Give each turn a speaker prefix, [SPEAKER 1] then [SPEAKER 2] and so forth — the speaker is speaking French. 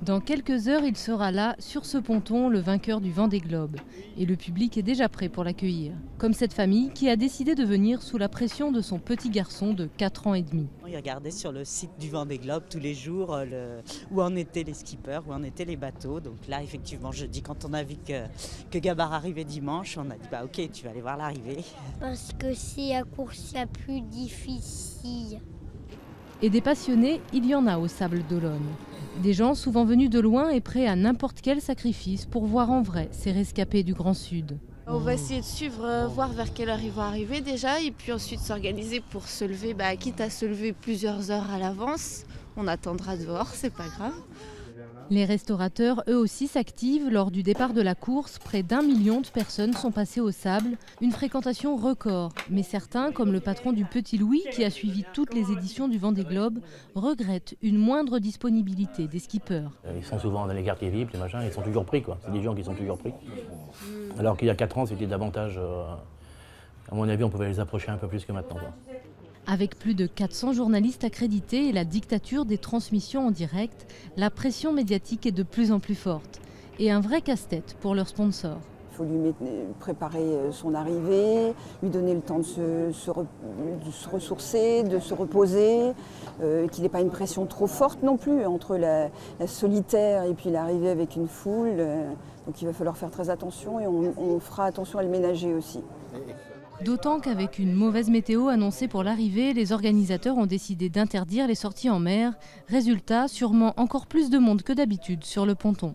[SPEAKER 1] Dans quelques heures, il sera là, sur ce ponton, le vainqueur du Vendée Globe. Et le public est déjà prêt pour l'accueillir. Comme cette famille qui a décidé de venir sous la pression de son petit garçon de 4 ans et demi.
[SPEAKER 2] Il regardait sur le site du Vendée Globe tous les jours où en étaient les skippers, où en étaient les bateaux. Donc là, effectivement, jeudi, quand on a vu que Gabar arrivait dimanche, on a dit bah ok, tu vas aller voir l'arrivée.
[SPEAKER 3] Parce que c'est la course la plus difficile.
[SPEAKER 1] Et des passionnés, il y en a au Sable d'Olonne. Des gens souvent venus de loin et prêts à n'importe quel sacrifice pour voir en vrai ces rescapés du Grand Sud.
[SPEAKER 4] On va essayer de suivre, voir vers quelle heure ils vont arriver déjà et puis ensuite s'organiser pour se lever, quitte à se lever plusieurs heures à l'avance. On attendra dehors, c'est pas grave.
[SPEAKER 1] Les restaurateurs, eux aussi, s'activent. Lors du départ de la course, près d'1 million de personnes sont passées au sable. Une fréquentation record. Mais certains, comme le patron du Petit Louis, qui a suivi toutes les éditions du Vendée Globe, regrettent une moindre disponibilité des skippers.
[SPEAKER 5] Ils sont souvent dans les quartiers VIP, les machins, ils sont toujours pris, quoi. C'est des gens qui sont toujours pris. Alors qu'il y a 4 ans, c'était davantage... à mon avis, on pouvait les approcher un peu plus que maintenant, quoi.
[SPEAKER 1] Avec plus de 400 journalistes accrédités et la dictature des transmissions en direct, la pression médiatique est de plus en plus forte. Et un vrai casse-tête pour leurs sponsors.
[SPEAKER 6] Il faut lui préparer son arrivée, lui donner le temps de se ressourcer, de se reposer, qu'il n'ait pas une pression trop forte non plus entre la solitaire et puis l'arrivée avec une foule. Donc il va falloir faire très attention et on fera attention à le ménager aussi.
[SPEAKER 1] D'autant qu'avec une mauvaise météo annoncée pour l'arrivée, les organisateurs ont décidé d'interdire les sorties en mer. Résultat, sûrement encore plus de monde que d'habitude sur le ponton.